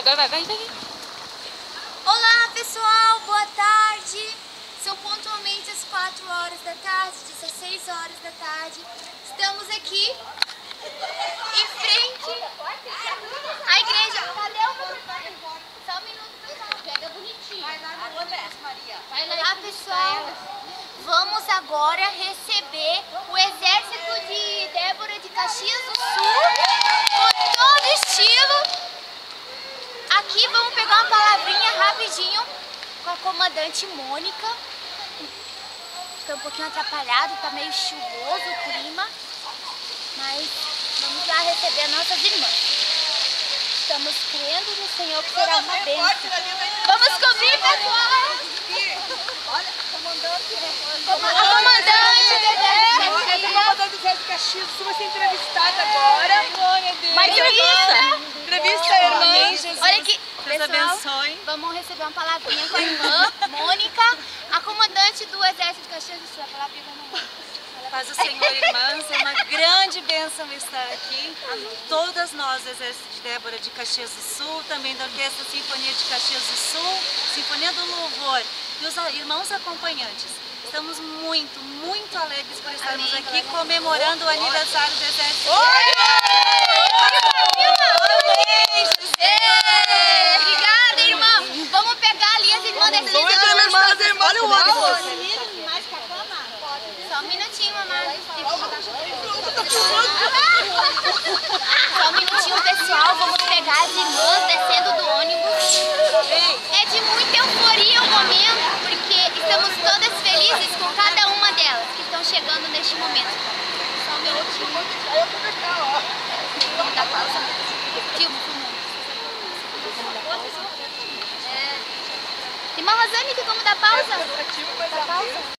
Agora vai. Olá pessoal, boa tarde. São pontualmente as 4 horas da tarde, 16 horas da tarde. Estamos aqui em frente à igreja. Cadê o microfone? Só um minuto, pessoal. Pega bonitinho. Olá pessoal, vamos agora receber o exército de Débora de Caxias do Sul com todo estilo. Aqui vamos pegar uma palavrinha rapidinho com a comandante Mônica. Estou um pouquinho atrapalhado, está meio chuvoso o clima, mas vamos lá receber nossas irmãs. Estamos crendo no Senhor que será uma bênção. Vamos cobrir, pessoal! Olha, a comandante A comandante do Exército de Caxias do Sul vai ser entrevistada agora. Uma entrevista! Entrevista, irmã. Olha aqui, Deus pessoal, abençoe. vamos receber uma palavrinha com a irmã Mônica, a comandante do Exército de Caxias do Sul. A palavrinha com a irmã Mônica. Paz do Senhor, irmãs, é uma grande bênção estar aqui. Todas nós, do Exército de Débora de Caxias do Sul, também da Orquestra Sinfonia de Caxias do Sul, Sinfonia do Louvor e os irmãos acompanhantes. Estamos muito alegres por estarmos aqui comemorando o aniversário do Exército de Obrigada, irmã. Vamos pegar ali as irmãs dessa Olha o ônibus. Só um minutinho, mamãe. Só um minutinho, pessoal. Vamos pegar as irmãs descendo do ônibus. É de muita euforia o momento, porque estamos todas felizes com cada uma delas que estão chegando neste momento. Só um minutinho. Vamos dar pausa. Filma. Irmã Rosane, tem como dar pausa?